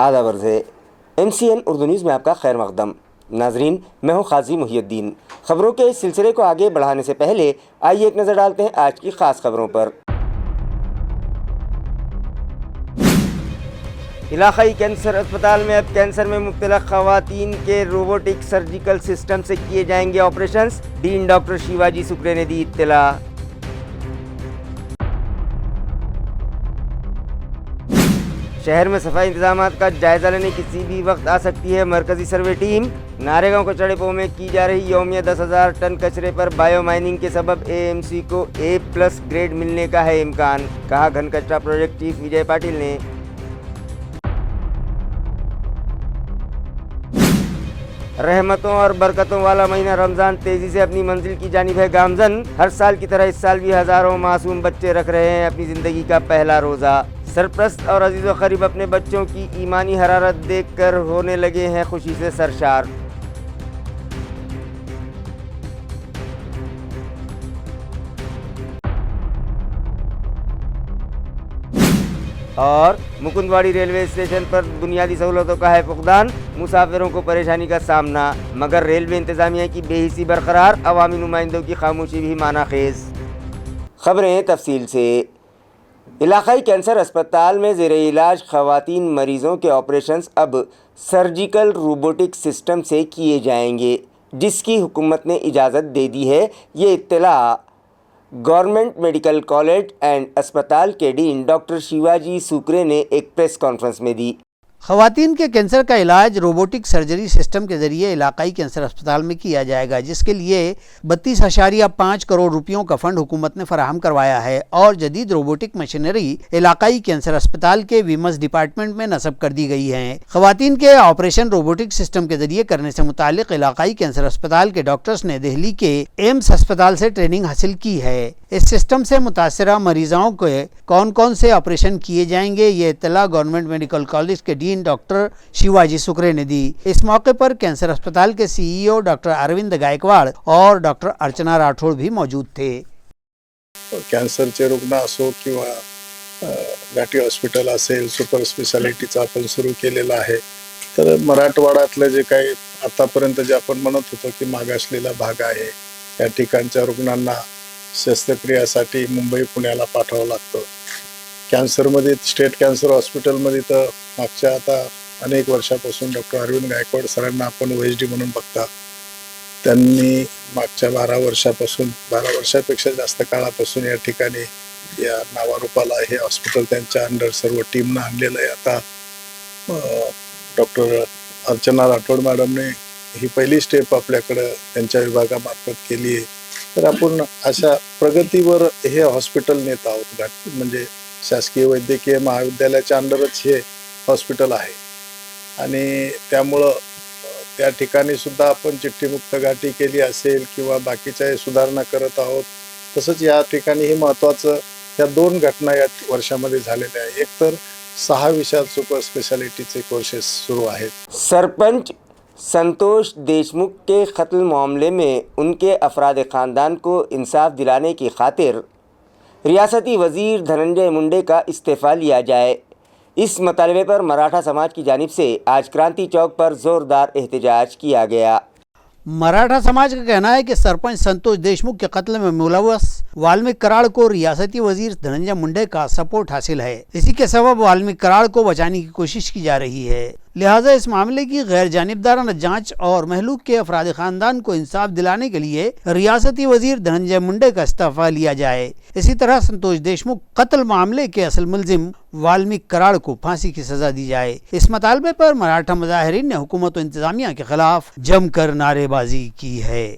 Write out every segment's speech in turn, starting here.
आदाब अर्ज़ है। MCN उर्दू न्यूज़ में आपका खैर मक़दम। नाजरीन, मैं हूँ क़ाज़ी मुहियुद्दीन। ख़बरों के इस सिलसिले को आगे बढ़ाने से पहले आइए एक नज़र डालते हैं आज की ख़ास खबरों पर। इलाक़ाई कैंसर अस्पताल में अब कैंसर में मुब्तला ख़वातीन के रोबोटिक सर्जिकल सिस्टम से किए जाएंगे operations. Dean doctor Shivaji Sukre ने दी इत्तला। शहर में सफाई इंतजामात का जायजा लेने किसी भी वक्त आ सकती है मरकजी सर्वे टीम। नारेगांव कचड़ेपो में की जा रही यौमिया 10,000 टन कचरे पर बायो माइनिंग के सबब AMC को A+ ग्रेड मिलने का है इम्कान, कहा घन कचरा प्रोजेक्ट चीफ विजय पाटिल ने। रहमतों और बरकतों वाला महीना रमज़ान तेज़ी से अपनी मंजिल की जानिब है गामज़न। हर साल की तरह इस साल भी हज़ारों मासूम बच्चे रख रहे हैं अपनी ज़िंदगी का पहला रोज़ा। सरप्रस्त और अजीज़ व क़रीब अपने बच्चों की ईमानी हरारत देखकर होने लगे हैं खुशी से सरशार। और मुकुंदवाड़ी रेलवे स्टेशन पर बुनियादी सहूलतों का है फुक़दान, मुसाफिरों को परेशानी का सामना, मगर रेलवे इंतज़ामिया की बेहिसी बरकरार, अवामी नुमाइंदों की खामोशी भी मानाखेज़। ख़बरें तफसील से। इलाक़ाई कैंसर अस्पताल में ज़ेर इलाज ख़वातीन मरीज़ों के ऑपरेशंस अब सर्जिकल रोबोटिक सिस्टम से किए जाएंगे, जिसकी हुकूमत ने इजाज़त दे दी है। ये इत्तला गवर्नमेंट मेडिकल कॉलेज एंड अस्पताल के डीन डॉक्टर शिवाजी सुक्रे ने एक प्रेस कॉन्फ्रेंस में दी। ख़वातीन के कैंसर का इलाज रोबोटिक सर्जरी सिस्टम के ज़रिए इलाकाई कैंसर अस्पताल में किया जाएगा, जिसके लिए 32.5 करोड़ रुपयों का फंड हुकूमत ने फराहम करवाया है और जदीद रोबोटिक मशीनरी इलाकाई कैंसर अस्पताल के विमस डिपार्टमेंट में नस्ब कर दी गई है। ख़वातीन के ऑपरेशन रोबोटिक सिस्टम के जरिए करने से मुतालिक इलाकाई कैंसर अस्पताल के डॉक्टर्स ने दिल्ली के एम्स अस्पताल से ट्रेनिंग हासिल की है। इस सिस्टम से मुतासरा मरीजों के कौन कौन से ऑपरेशन किए जाएंगे, ये इत्तला गवर्नमेंट मेडिकल कॉलेज के डीन डॉक्टर शिवाजी सुक्रे ने दी। इस मौके पर कैंसर अस्पताल के CEO डॉक्टर अरविंद गायकवाड़ और डॉक्टर अर्चना राठौड़ भी मौजूद थे। कॅन्सरचे रुग्ण असो किंवा घाटी हॉस्पिटल असेल, सुपर स्पेशालिटीचा आपण सुरू केलेला आहे। तर मराठवाड्यातले जे काही आतापर्यंत जे आपण म्हणत होतो की मागासलेला भाग आहे, त्या ठिकाणच्या रुग्णांना शस्त्रक्रियासाठी मुंबई पुण्याला पाठवावं लागतं। कॅन्सरमध्ये स्टेट कॅन्सर हॉस्पिटलमध्ये तर मागच्या आता अनेक वर्षापासून डॉक्टर अरविंद गायकवाड सरांना आपण OSD म्हणून बघता। त्यांनी मागच्या 12 वर्षापेक्षा जास्त काळापासून या ठिकाणी या नावारूपाला हे हॉस्पिटल त्यांच्या अंडर सर्व टीमनं आणलेलं आहे। आता डॉक्टर अर्चना राठौड मॅडमने ही पहिली स्टेप आपल्याकडे त्यांच्या विभागामार्फत केली आहे। तर आपण अशा प्रगतीवर हे हॉस्पिटल नेत आहोत। म्हणजे शासकीय वैद्यकीय महाविद्यालयाच्या अंडरच हे हॉस्पिटल आहे आणि त्यामुळं त्या ठिकाणी सुद्धा आपण चिठ्ठीमुक्त घाटी केली असेल किंवा बाकीच्या सुधारणा करत आहोत। तसंच या ठिकाणी हे महत्त्वाचं या 2 घटना या वर्षामध्ये झालेल्या आहेत। एक तर 6 विषयात सुपर स्पेशालिटीचे कोर्सेस सुरू आहेत। सरपंच संतोष देशमुख के कत्ल मामले में उनके अफराद ख़ानदान को इंसाफ दिलाने की खातिर रियासती वज़ीर धनंजय मुंडे का इस्तीफ़ा लिया जाए। इस मतलबे पर मराठा समाज की जानिब से आज क्रांति चौक पर ज़ोरदार एहतजाज किया गया। मराठा समाज का कहना है कि सरपंच संतोष देशमुख के कत्ल में मुलव्वस वाल्मीकि कराड़ को रियासती वजीर धनंजय मुंडे का सपोर्ट हासिल है। इसी के सबब वाल्मीकि कराड़ को बचाने की कोशिश की जा रही है। लिहाजा इस मामले की गैर जानिबदाराना जांच और महलूक के अफराद खानदान को इंसाफ दिलाने के लिए रियासती वजीर धनंजय मुंडे का इस्तीफा लिया जाए। इसी तरह संतोष देशमुख कत्ल मामले के असल मुलजिम वाल्मीकि कराड़ को फांसी की सजा दी जाए। इस मुतालबे पर मराठा मुजाहिरीन ने हुकूमत व इंतजामिया के खिलाफ जमकर नारेबाजी की है।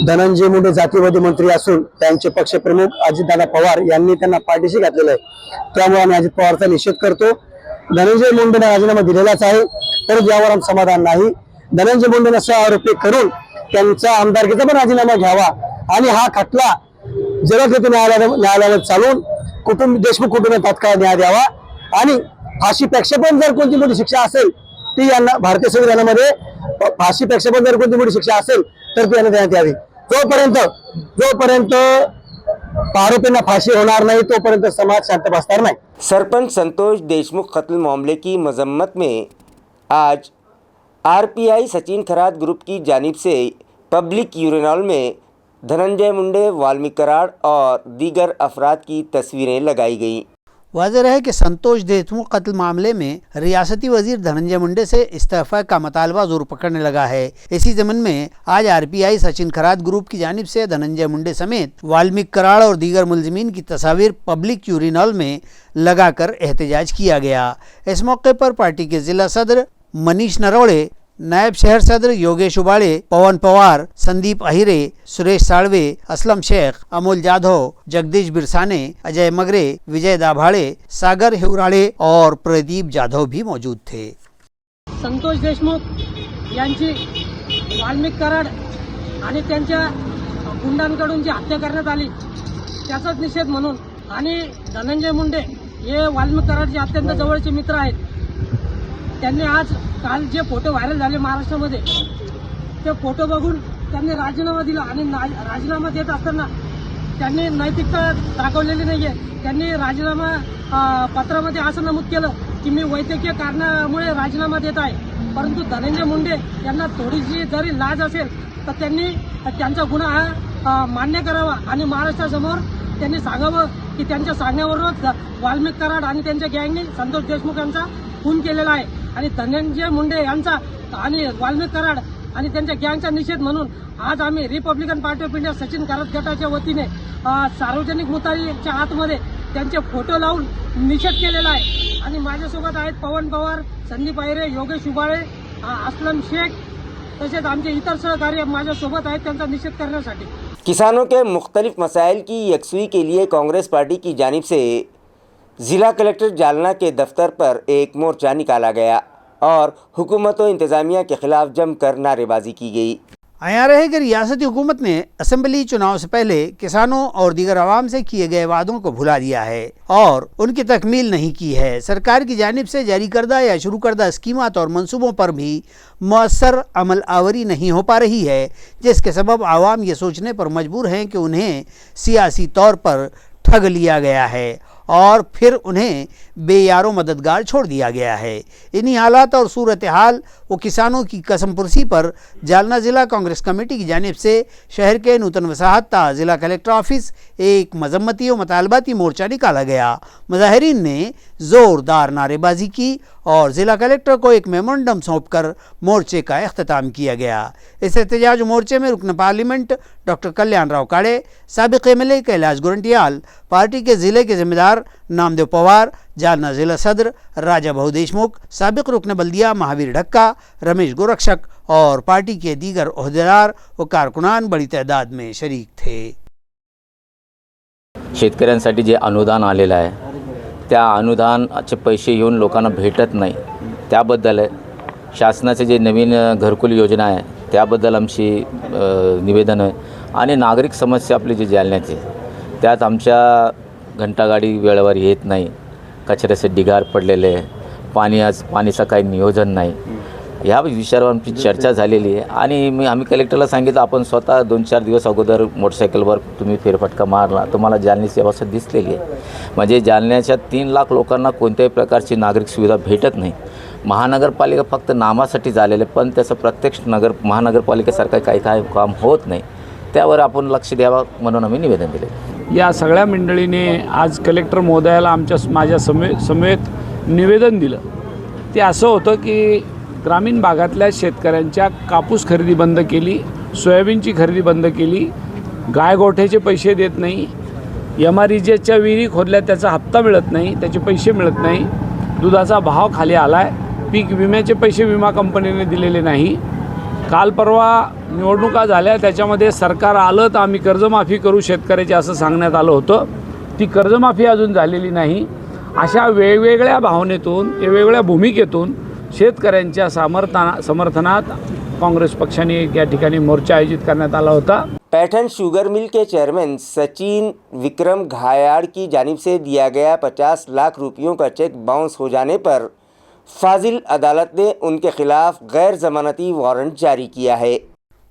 धनंजय मुंडे जातीवादी मंत्री असून त्यांचे पक्षप्रमुख अजितदादा पवार यांनी त्यांना पाठीशी घातलेलं आहे। त्यामुळे आम्ही अजित पवारचा निषेध करतो। धनंजय मुंडेने राजीनामा दिलेलाच आहे, तर यावर आमचं समाधान नाही। धनंजय मुंडेने असे आरोपी करून त्यांचा आमदारकीचा पण राजीनामा घ्यावा आणि हा खटला जलद न्यायालयात चालून देशमुख कुटुंबाला तात्काळ न्याय द्यावा आणि फाशीपेक्षा पण जर कोणती मोठी शिक्षा असेल ती यांना भारतीय संविधानामध्ये फाशीपेक्षा पण जर कोणती मोठी शिक्षा असेल तर ती यांना देण्यात यावी। जोपर्यंत आरोपींना फाशी होणार नाही तोपर्यंत समाज शांत बसणार नाही. सरपंच संतोष देशमुख कत्ल मामले की मजम्मत में आज आरपीआई सचिन खरात ग्रुप की जानिब से पब्लिक यूरिनॉल में धनंजय मुंडे, वाल्मीकि कराड़ और दीगर अफराद की तस्वीरें लगाई गईं। वाज़ेह है कि संतोष देशमुख कत्ल मामले में रियासती वजीर धनंजय मुंडे से इस्तीफा का मुतालबा जोर पकड़ने लगा है। इसी ज़मीन में आज आरपीआई सचिन खरात ग्रुप की जानिब से धनंजय मुंडे समेत वाल्मीकि कराड़ और दीगर मुलजिमीन की तस्वीर पब्लिक यूरिनॉल में लगाकर एहतजाज किया गया। इस मौके पर पार्टी के जिला सदर मनीष नरोड़े, नायब शहर सदर योगेश उबाड़े, पवन पवार, संदीप अहिरे, सुरेश साळवे, असलम शेख, अमोल जाधव, जगदीश बिरसाने, अजय मगरे, विजय दाभाड़े, सागर हिवराळे और प्रदीप जाधव भी मौजूद थे। संतोष देशमुख यांची वाल्मीकि कराड आणि त्यांच्या गुंडांकडून जी हत्या करण्यात आली त्याचाच निषेध म्हणून आणि धनंजय मुंडे हे वाल्मीकि कराडचे अत्यंत जवळचे मित्र आहेत। त्यांनी आज काल जे फोटो व्हायरल झाले महाराष्ट्रामध्ये ते फोटो बघून त्यांनी राजीनामा दिला आणि राजीनामा देत असताना त्यांनी नैतिकता दाखवलेली नाहीये। त्यांनी राजीनामा पत्रामध्ये असं नमूद केलं की मी वैद्यकीय कारणामुळे राजीनामा देत आहे, परंतु धनंजय मुंडे यांना थोडीशी जरी लाज असेल तर त्यांनी त्यांचा गुन्हा हा मान्य करावा आणि महाराष्ट्रासमोर त्यांनी सांगावं की त्यांच्या सांगण्यावरूनच वाल्मीकि कराड आणि त्यांच्या गँगने संतोष देशमुख यांचा खून केलेला आहे आणि धनंजय मुंडे यांचा आणि वाल्मीकि कराड आणि त्यांच्या गँगचा निषेध म्हणून आज आम्ही Republican party of India Sachin Kharat गटाच्या वतीने सार्वजनिक मुतारीच्या आतमध्ये त्यांचे फोटो लावून निषेध केलेला आहे। आणि माझ्यासोबत आहेत पवन पवार, संदीप अहिरे, योगेश उबाळे, असलम शेख तसेच आमचे इतर सहकारी माझ्यासोबत आहेत त्यांचा निषेध करण्यासाठी। किसानों के मुख्तलिफ मसाइल की यकसुई के लिए कांग्रेस पार्टी की जानिब से ज़िला कलेक्टर जालना के दफ्तर पर एक मोर्चा निकाला गया और हुकूमत व इंतज़ामिया के खिलाफ जमकर नारेबाजी की गई। आया रहे कि रियासती हुकूमत ने असम्बली चुनाव से पहले किसानों और दीगर आवाम से किए गए वादों को भुला दिया है और उनकी तकमील नहीं की है। सरकार की जानिब से जारी करदा या शुरू करदा स्कीमात और मंसूबों पर भी मौसर अमल आवरी नहीं हो पा रही है, जिसके सबब आवाम ये सोचने पर मजबूर हैं कि उन्हें सियासी तौर पर ठग लिया गया है और फिर उन्हें बेयारो मददगार छोड़ दिया गया है। इन्हीं हालात और सूरत हाल वो किसानों की कसमपुरसी पर जालना ज़िला कांग्रेस कमेटी की जानिब से शहर के नूतन वसाहत ज़िला कलेक्टर ऑफिस एक मजम्मती और मुतालबाती मोर्चा निकाला गया। मुजाहिरीन ने ज़ोरदार नारेबाजी की और ज़िला कलेक्टर को एक मेमोरेंडम सौंपकर मोर्चे का अख्ताम किया गया। इस एहतजाज मोर्चे में रुकन पार्लियामेंट डॉक्टर कल्याण राव काड़े, साबिक़ एमएलए कैलाश गुरंटियाल, पार्टी के ज़िले के ज़िम्मेदार नामदेव पवार, जालना ज़िला सदर राजा भाऊ देशमुख, साबिक़ रुकन बल्दिया महावीर ढक्का, रमेश गोरक्षक और पार्टी के दीगर ओहदेदार व कारकुनान बड़ी तादाद में शरीक थे। शेतकऱ्यांसाठी जे अनुदान आलेलं आहे त्या अनुदानाचे पैसे येऊन लोकांना भेटत नाही, त्याबद्दल शासनाचे जे नवीन घरकुल योजना आहे त्याबद्दल आमची निवेदन आहे आणि नागरिक समस्या आपली जी जालन्याची त्यात आमच्या घंटागाडी वेळेवर येत नाही, कचऱ्याचे ढिगार पडलेले आहे, पाणीचं काही नियोजन नाही, ह्या विषयावर आमची चर्चा झालेली आहे आणि आम्ही कलेक्टरला सांगितलं आपण स्वतः 2-4 दिवस अगोदर मोटरसायकलवर तुम्ही फेरफटका मारला, तुम्हाला जालन्याची अवस्था दिसलेली आहे। म्हणजे जालन्याच्या 3 लाख लोकांना कोणत्याही प्रकारची नागरिक सुविधा भेटत नाही। महानगरपालिका फक्त नामासाठी झालेले पण त्याचं प्रत्यक्ष महानगरपालिकेसारखं काही काम होत नाही, त्यावर आपण लक्ष द्यावं म्हणून आम्ही निवेदन दिले। या सगळ्या मंडळीने आज कलेक्टर महोदयाला माझ्या समेत निवेदन दिलं। ते असं होतं की ग्रामीण भागातल्या शेतकऱ्यांच्या कापूस खरेदी बंद केली, सोयाबीनची खरेदी बंद केली, गायगोठ्याचे पैसे देत नाही, MREGच्या विहिरी खोदल्या त्याचा हप्ता मिळत नाही, त्याचे पैसे मिळत नाही, दुधाचा भाव खाली आला आहे, पीक विम्याचे पैसे विमा कंपनीने दिलेले नाही, काल परवा निवडणुका झाल्या त्याच्यामध्ये सरकार आलं तर आम्ही कर्जमाफी करू शेतकऱ्याची असं सांगण्यात आलं होतं, ती कर्जमाफी अजून झालेली नाही। अशा वेगवेगळ्या भावनेतून वेगवेगळ्या भूमिकेतून शेतकऱ्यांच्या समर्थनात काँग्रेस पक्षाने या ठिकाणी मोर्चा आयोजित करण्यात आला होता। पैठन शुगर मिल के चेयरमैन सचिन विक्रम घायाड़ की जानिब से दिया गया 50 लाख रुपयों का चेक बाउंस हो जाने पर फाजिल अदालत ने उनके खिलाफ गैर जमानती वारंट जारी किया है।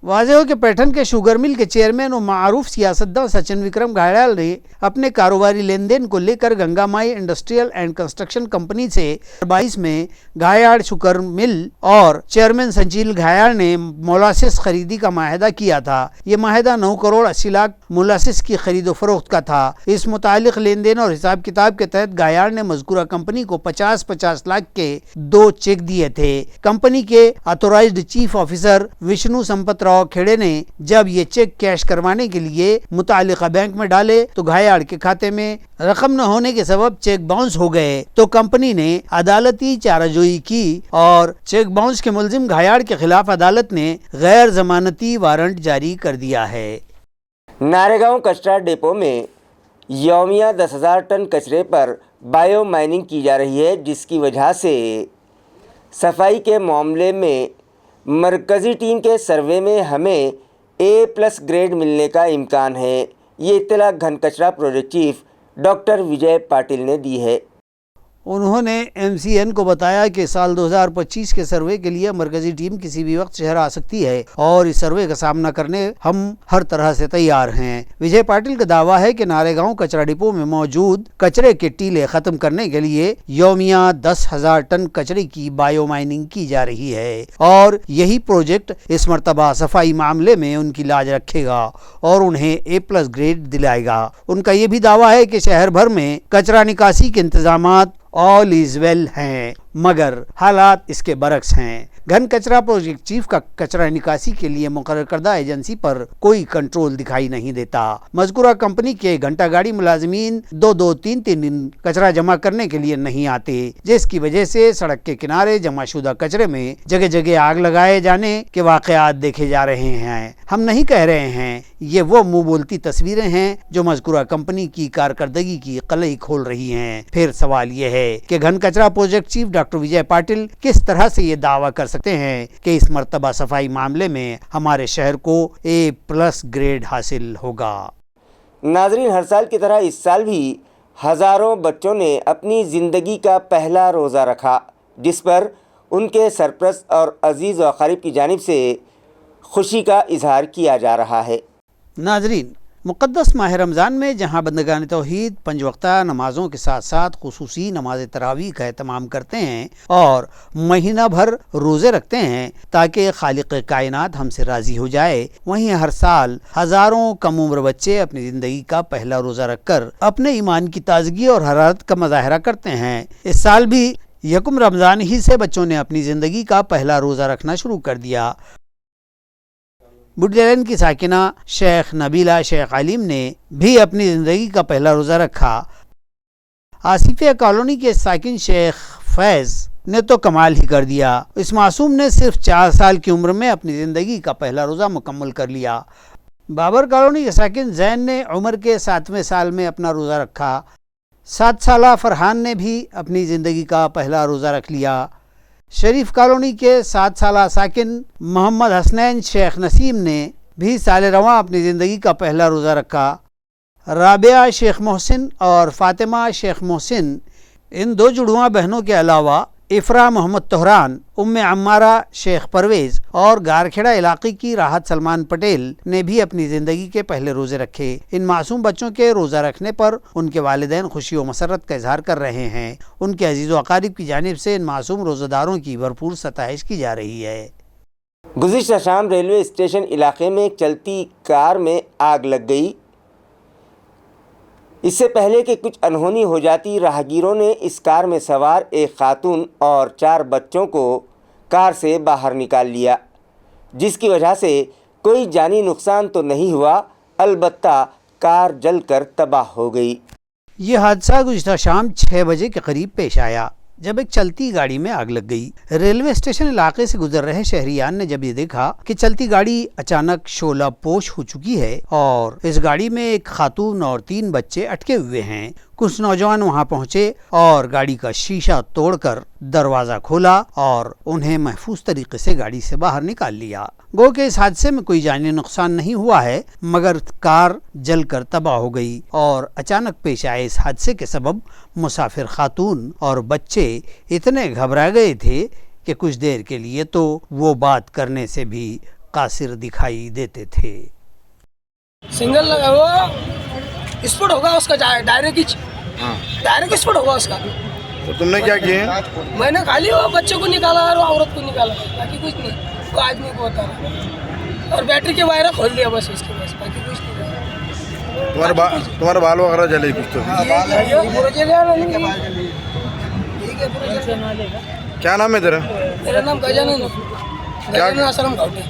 वाज़ेह हो कि पैठन के शुगर मिल के चेयरमैन और मारूफ सियासतदान सचिन विक्रम घायाल ने अपने कारोबारी लेन देन को लेकर गंगा माई इंडस्ट्रियल एंड कंस्ट्रक्शन कंपनी से 22 में घायाल शुगर मिल और चेयरमैन संजील घायाल ने मोलासिस खरीदी का माहिदा किया था। ये माहिदा 9 करोड़ 80 लाख मोलासिस की खरीदो फरोख्त का था। इस मुतालिक लेन देन और हिसाब किताब के तहत घायाल ने मज़कूरा कंपनी को 50-50 लाख के 2 चेक दिए थे। कंपनी के authorised chief officer Vishnu Sampat Rao Khede ने जब ये चेक कैश करवाने के लिए मुतालिका बैंक में डाले तो घायाल के खाते में रकम न होने के सबब चेक बाउंस हो गए, तो कंपनी ने अदालती चाराजोई की और चेक बाउंस के मुलजिम घायाल के खिलाफ अदालत ने गैर जमानती वारंट जारी कर दिया है। नारेगांव कचरा डिपो में यौमिया 10,000 टन कचरे पर बायो माइनिंग की जा रही है, जिसकी वजह से सफाई के मामले में मरकज़ी टीम के सर्वे में हमें A+ ग्रेड मिलने का इम्कान है। ये इत्तला घन कचरा प्रोजेक्ट चीफ डॉक्टर विजय पाटिल ने दी है। उन्होंने MCN को बताया कि साल 2025 के सर्वे के लिए मरकजी टीम किसी भी वक्त शहर आ सकती है और इस सर्वे का सामना करने हम हर तरह से तैयार हैं। विजय पाटिल का दावा है कि नारेगांव कचरा डिपो में मौजूद कचरे के टीले खत्म करने के लिए यौमिया 10,000 टन कचरे की बायो माइनिंग की जा रही है और यही प्रोजेक्ट इस मरतबा सफाई मामले में उनकी लाज रखेगा और उन्हें A+ ग्रेड दिलाएगा। उनका ये भी दावा है कि शहर भर में कचरा निकासी के इंतजामात ऑल इज वेल हैं, मगर हालात इसके बरक्स हैं। घन कचरा प्रोजेक्ट चीफ का कचरा निकासी के लिए मुकर्रर करदा एजेंसी पर कोई कंट्रोल दिखाई नहीं देता। मज़कूरा कंपनी के घंटा गाड़ी मुलाजमीन 2-2, 3-3 दिन कचरा जमा करने के लिए नहीं आते, जिसकी वजह से सड़क के किनारे जमाशुदा कचरे में जगह जगह आग लगाए जाने के वाक़यात देखे जा रहे हैं। हम नहीं कह रहे हैं, ये वो मुंह बोलती तस्वीरें हैं जो मज़कूरा कंपनी की कारकर्दगी की कलई खोल रही हैं। फिर सवाल ये है कि घन कचरा प्रोजेक्ट चीफ डॉक्टर विजय पाटिल किस तरह से ये दावा कर सकते हैं कि इस मर्तबा सफाई मामले में हमारे शहर को A+ ग्रेड हासिल होगा। नाजरीन, हर साल की तरह इस साल भी हज़ारों बच्चों ने अपनी ज़िंदगी का पहला रोज़ा रखा, जिस पर उनके सरपरस्त और अजीज़ व क़रीब की जानिब से खुशी का इजहार किया जा रहा है। नाजरीन, मुक़द्दस माह रमज़ान में जहाँ बंदगान तौहीद 5 वक्ता नमाज़ों के साथ साथ खुसूसी नमाज तरावी का एहतमाम करते हैं और महीना भर रोज़े रखते हैं ताकि खालिक कायनात हमसे राज़ी हो जाए, वहीं हर साल हज़ारों कम उम्र बच्चे अपनी ज़िंदगी का पहला रोज़ा रखकर अपने ईमान की ताजगी और हरारत का मुज़ाहरा करते हैं। इस साल भी यकम रमज़ान ही से बच्चों ने अपनी ज़िंदगी का पहला रोज़ा रखना शुरू कर दिया। बुडलैन की साकिना शेख नबीला शेख आलिम ने भी अपनी ज़िंदगी का पहला रोज़ा रखा। आसिफिया कॉलोनी के साकिन शेख फैज़ ने तो कमाल ही कर दिया। इस मासूम ने सिर्फ 4 साल की उम्र में अपनी ज़िंदगी का पहला रोज़ा मुकम्मल कर लिया। बाबर कॉलोनी के साकिन जैन ने उम्र के 7वें साल में अपना रोज़ा रखा। 7 साला फरहान ने भी अपनी ज़िंदगी का पहला रोज़ा रख लिया। शरीफ कॉलोनी के 7 साला साकिन मोहम्मद हसनैन शेख नसीम ने भी साल रवां अपनी ज़िंदगी का पहला रोज़ा रखा। राबिया शेख मोहसिन और फ़ातिमा शेख मोहसिन, इन 2 जुड़वा बहनों के अलावा इफ़रा मोहम्मद तोहरान, उम्मे अम्मारा शेख परवेज़ और गारखेड़ा इलाके की राहत सलमान पटेल ने भी अपनी ज़िंदगी के पहले रोज़े रखे। इन मासूम बच्चों के रोज़ा रखने पर उनके वालिदैन खुशी व मसरत का इजहार कर रहे हैं। उनके अजीज़ व अकारिब की जानिब से इन मासूम रोज़ेदारों की भरपूर सताइश की जा रही है। गुज़िश्ता शाम रेलवे स्टेशन इलाके में एक चलती कार में आग लग गई। इससे पहले कि कुछ अनहोनी हो जाती, राहगीरों ने इस कार में सवार एक खातून और 4 बच्चों को कार से बाहर निकाल लिया, जिसकी वजह से कोई जानी नुकसान तो नहीं हुआ, अलबत्ता कार जलकर तबाह हो गई। ये हादसा गुज़िश्ता शाम 6 बजे के करीब पेश आया, जब एक चलती गाड़ी में आग लग गई। रेलवे स्टेशन इलाके से गुजर रहे शहरियान ने जब ये देखा कि चलती गाड़ी अचानक शोला पोश हो चुकी है और इस गाड़ी में एक खातून और 3 बच्चे अटके हुए हैं, कुछ नौजवान वहां पहुंचे और गाड़ी का शीशा तोड़कर दरवाजा खोला और उन्हें महफूज तरीके से गाड़ी से बाहर निकाल लिया। गो के इस हादसे में कोई जानी नुकसान नहीं हुआ है, मगर कार जलकर तबाह हो गई और अचानक पेश आए इस हादसे के सबब मुसाफिर खातून और बच्चे इतने घबरा गए थे कि कुछ देर के लिए तो वो बात करने से भी कासिर दिखाई देते थे। सिंगल लगा वो स्पॉट होगा उसका डायरेक्ट स्पॉट होगा उसका। तो तुमने क्या किए? मैंने खाली वो बच्चे को निकाला और औरत को निकाला, बाकी कुछ नहीं। वो आदमी को होता और बैटरी के वायर खोल दिया बस उसके पास, बाकी कुछ नहीं। तुम्हारे बाल वगैरह जले कुछ तो? क्या नाम है तेरा? मेरा नाम गजानन आश्रम खाउटे।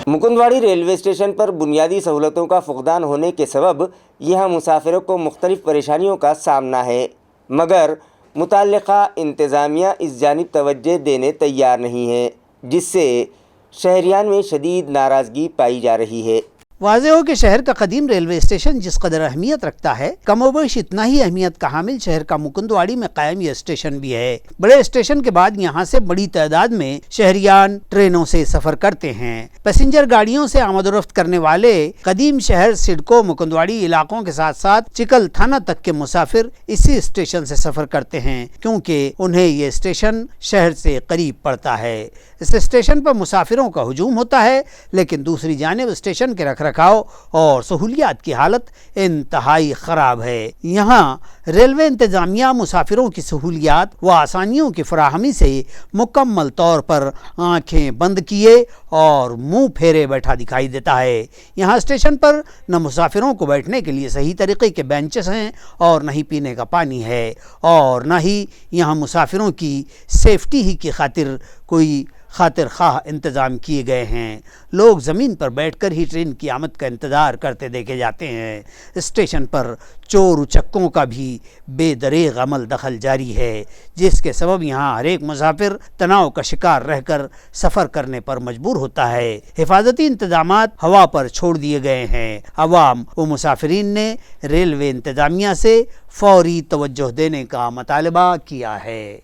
मुकुंदवाड़ी रेलवे स्टेशन पर बुनियादी सहूलतों का फुकदान होने के सबब यहाँ मुसाफिरों को मुख्तलिफ परेशानियों का सामना है, मगर मुतल्लिका इंतज़ामिया इस जानिब तवज्जो देने तैयार नहीं है, जिससे शहरियान में शदीद नाराज़गी पाई जा रही है। वाज़ेह हो कि शहर का कदीम रेलवे स्टेशन जिस कदर अहमियत रखता है, कमोबेश इतना ही अहमियत का हामिल शहर का मुकुंदवाड़ी में कायम यह स्टेशन भी है। बड़े स्टेशन के बाद यहाँ से बड़ी तादाद में शहरियान ट्रेनों से सफर करते हैं। पैसेंजर गाड़ियों से आमदोरफ्त करने वाले कदीम शहर सिडको मुकुंदवाड़ी इलाकों के साथ साथ चिकल थाना तक के मुसाफिर इसी स्टेशन से सफर करते हैं, क्योंकि उन्हें ये स्टेशन शहर से करीब पड़ता है। इस स्टेशन पर मुसाफिरों का हुजूम होता है, लेकिन दूसरी जानिब स्टेशन के रखरखाव और सहूलियात की हालत इंतहाई ख़राब है। यहाँ रेलवे इंतज़ामिया मुसाफिरों की सहूलियात व आसानियों की फराहमी से मुकम्मल तौर पर आँखें बंद किए और मुंह फेरे बैठा दिखाई देता है। यहाँ स्टेशन पर न मुसाफिरों को बैठने के लिए सही तरीके के बेंचेस हैं और न ही पीने का पानी है, और न ही यहाँ मुसाफिरों की सेफ्टी ही की खातिर कोई खातिर खाह इंतज़ाम किए गए हैं। लोग ज़मीन पर बैठकर ही ट्रेन की आमद का इंतज़ार करते देखे जाते हैं। स्टेशन पर चोर उचक्कों का भी बेदरेग अमल दखल जारी है, जिसके सबब यहाँ हर एक मुसाफिर तनाव का शिकार रहकर सफ़र करने पर मजबूर होता है। हिफाजती इंतज़ामात हवा पर छोड़ दिए गए हैं। अवाम व मुसाफिरीन ने रेलवे इंतज़ामिया से फौरी तवज्जो देने का मुतालबा किया है।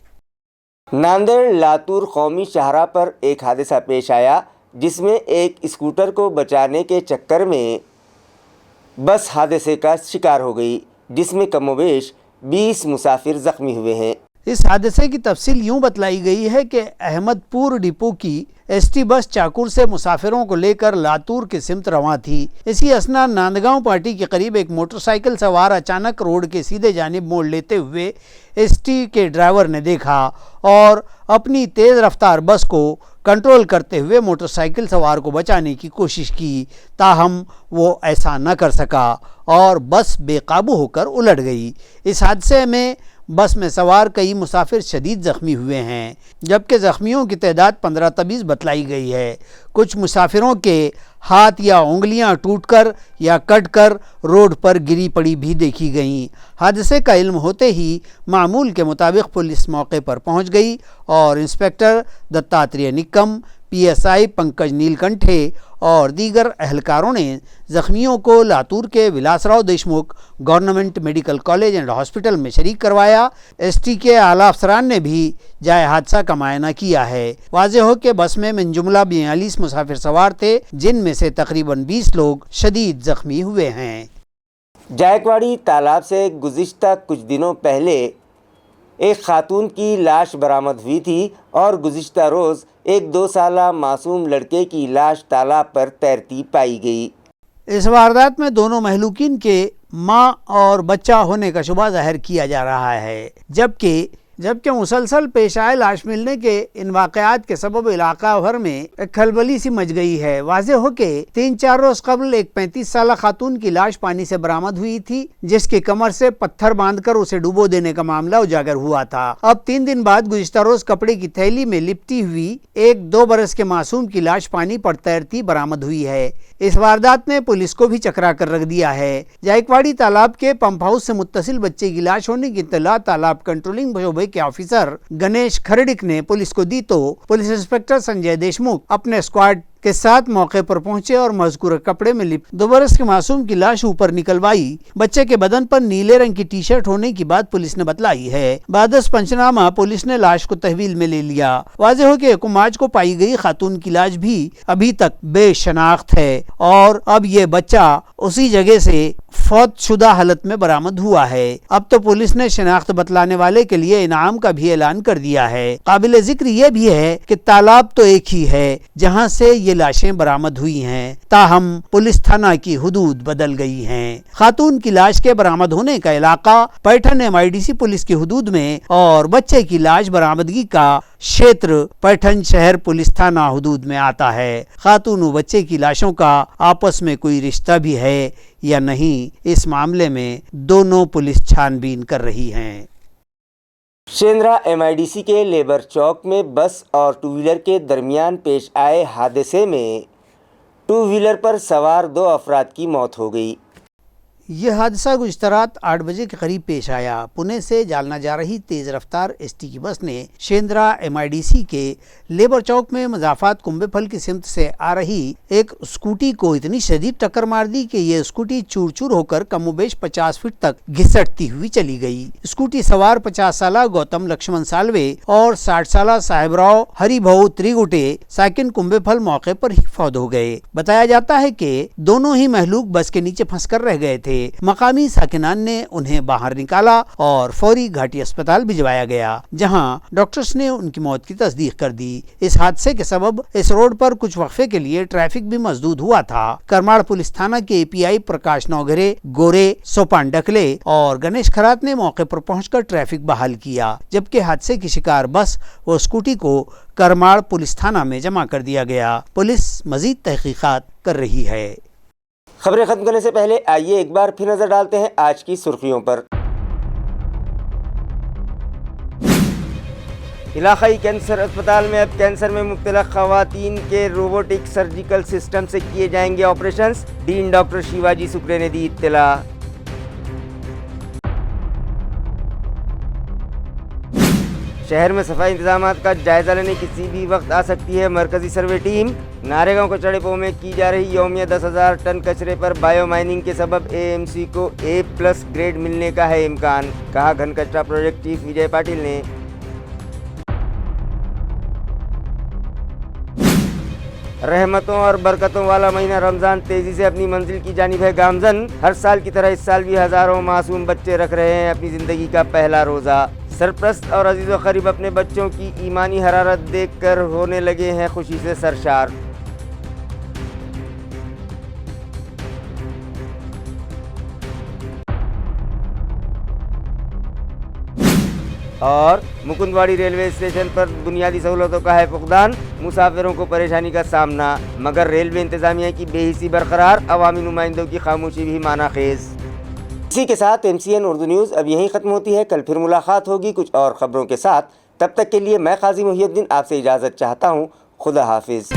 नांदेड़ लातूर कौमी शाहराह पर एक हादसा पेश आया, जिसमें एक स्कूटर को बचाने के चक्कर में बस हादसे का शिकार हो गई, जिसमें कमोबेश 20 मुसाफिर ज़ख्मी हुए हैं। इस हादसे की तफसील यूँ बतलाई गई है कि अहमदपुर डिपो की एसटी बस चाकुर से मुसाफिरों को लेकर लातूर की सिमत रवां थी। इसी असना नांदगांव पार्टी के करीब एक मोटरसाइकिल सवार अचानक रोड के सीधे जानिब मोड़ लेते हुए एसटी के ड्राइवर ने देखा और अपनी तेज़ रफ्तार बस को कंट्रोल करते हुए मोटरसाइकिल सवार को बचाने की कोशिश की, ताहम वो ऐसा न कर सका और बस बेकाबू होकर उलट गई। इस हादसे में बस में सवार कई मुसाफिर शदीद ज़ख्मी हुए हैं, जबकि ज़ख्मियों की तादाद 15-20 बतलाई गई है। कुछ मुसाफिरों के हाथ या उंगलियां टूटकर या कटकर रोड पर गिरी पड़ी भी देखी गईं। हादसे का इल्म होते ही मामूल के मुताबिक पुलिस मौके पर पहुंच गई और इंस्पेक्टर दत्तात्रेय निक्कम, पीएसआई पंकज नीलकंठे और दीगर अहलकारों ने ज़ख्मियों को लातूर के Vilasrao Deshmukh government medical college and hospital में शरीक करवाया। एसटी के आला अफसरान ने भी जाए हादसा का मुआयना किया है। वाज़ेह हो कि बस में मिनजुमला 42 मुसाफिर सवार थे, जिनमें से तकरीबन 20 लोग शदीद ज़ख्मी हुए हैं। जायकवाड़ी तालाब से गुज़िश्ता कुछ दिनों पहले एक खातून की लाश बरामद हुई थी और गुज़िश्ता रोज़ एक 2 साला मासूम लड़के की लाश तालाब पर तैरती पाई गई। इस वारदात में दोनों महलूकीन के माँ और बच्चा होने का शुबा जाहिर किया जा रहा है, जबकि मुसलसल पेश आए लाश मिलने के इन वाक़यात के सबब इलाका भर में एक खलबली सी मच गई है। वाज़ेह हो के 3-4 रोज़ कबल एक 35 साला खातून की लाश पानी से बरामद हुई थी, जिसके कमर से पत्थर बांधकर उसे डुबो देने का मामला उजागर हुआ था। अब 3 दिन बाद गुज़िश्ता रोज़ कपड़े की थैली में लिपटी हुई एक 2 बरस के मासूम की लाश पानी पर तैरती बरामद हुई है। इस वारदात ने पुलिस को भी चकरा कर रख दिया है। जायकवाड़ी तालाब के पंप हाउस से मुत्तसिल बच्चे की लाश होने की इत्तला तालाब कंट्रोलिंग शोबे के ऑफिसर गणेश खरडिक ने पुलिस को दी, तो पुलिस इंस्पेक्टर संजय देशमुख अपने स्क्वाड के साथ मौके पर पहुंचे और मज़कूर कपड़े में लिप 2 बरस के मासूम की लाश ऊपर निकलवाई। बच्चे के बदन पर नीले रंग की टी शर्ट होने की बात पुलिस ने बतलाई है। बादस पंचनामा पुलिस ने लाश को तहवील में ले लिया। वाज़ेह हो कि 1 मार्च को पाई गई खातून की लाश भी अभी तक बेशनाख्त है और अब ये बच्चा उसी जगह से फौत शुदा हालत में बरामद हुआ है। अब तो पुलिस ने शनाख्त बतलाने वाले के लिए इनाम का भी ऐलान कर दिया है। काबिल जिक्र ये भी है कि तालाब तो एक ही है जहाँ से ये लाशें बरामद हुई हैं, ताहम पुलिस थाना की हुदूद बदल गई हैं। खातून की लाश के बरामद होने का इलाका पैठन MIDC पुलिस की हुदूद में और बच्चे की लाश बरामदगी का क्षेत्र पैठन शहर पुलिस थाना हुदूद में आता है। खातून व बच्चे की लाशों का आपस में कोई रिश्ता भी है या नहीं, इस मामले में दोनों पुलिस छानबीन कर रही हैं। शेंद्रा MIDC के लेबर चौक में बस और टू व्हीलर के दरमियान पेश आए हादसे में टू व्हीलर पर सवार 2 अफराद की मौत हो गई। यह हादसा गुज़श्ता रात 8 बजे के करीब पेश आया। पुणे से जालना जा रही तेज रफ्तार ST की बस ने शेंद्रा MIDC के लेबर चौक में मजाफात कुंभेफल की सिमत से आ रही एक स्कूटी को इतनी शदीद टक्कर मार दी कि यह स्कूटी चूर चूर होकर कमोबेश 50 फीट तक घिसटती हुई चली गई। स्कूटी सवार 50 साला गौतम लक्ष्मण सालवे और 60 साला साहेबराव हरिभाऊ त्रिगुटे साकिन कुंभेफल मौके पर ही फौत हो गए। बताया जाता है कि दोनों ही महलूक बस के नीचे फंसकर रह गए थे। मकामी साकिनान ने उन्हें बाहर निकाला और फौरी घाटी अस्पताल भिजवाया गया, जहां डॉक्टर्स ने उनकी मौत की तस्दीक कर दी। इस हादसे के सबब इस रोड पर कुछ वक्फे के लिए ट्रैफिक भी मजदूद हुआ था। करमाड़ पुलिस थाना के API प्रकाश नौघरे, गोरे, सोपान डकले और गणेश खरात ने मौके पर पहुंचकर ट्रैफिक बहाल किया, जबकि हादसे की शिकार बस व स्कूटी को करमाड़ पुलिस थाना में जमा कर दिया गया। पुलिस मजीद तहकीकात कर रही है। खबरें खत्म करने से पहले आइए एक बार फिर नजर डालते हैं आज की सुर्खियों पर। इलाकाई कैंसर अस्पताल में अब कैंसर में मुब्तला खवातीन के रोबोटिक सर्जिकल सिस्टम से किए जाएंगे operations. Dean doctor Shivaji Sukre ने दी इत्तला। शहर में सफाई इंतजामात का जायजा लेने किसी भी वक्त आ सकती है मरकजी सर्वे टीम। नारेगांव कचड़ेपो में की जा रही यौमिया 10,000 टन कचरे पर बायो माइनिंग के सबब AMC को A+ ग्रेड मिलने का है इम्कान, कहा घन कचरा प्रोजेक्ट चीफ विजय पाटिल ने। रहमतों और बरकतों वाला महीना रमजान तेजी से अपनी मंजिल की जानिब है गामजन। हर साल की तरह इस साल भी हजारों मासूम बच्चे रख रहे हैं अपनी जिंदगी का पहला रोजा। सरप्रस्त और अजीज़ व क़रीब अपने बच्चों की ईमानी हरारत देखकर होने लगे हैं खुशी से सरशार। और मुकुंदवाड़ी रेलवे स्टेशन पर बुनियादी सहूलतों का है फुकदान, मुसाफिरों को परेशानी का सामना, मगर रेलवे इंतजामिया की बेहिसी बरकरार, अवामी नुमाइंदों की खामोशी भी मानाखेज। इसी के साथ MCN उर्दू न्यूज़ अब यहीं ख़त्म होती है। कल फिर मुलाकात होगी कुछ और ख़बरों के साथ। तब तक के लिए मैं काजी मुहियुद्दीन आपसे इजाज़त चाहता हूँ। खुदा हाफिज़।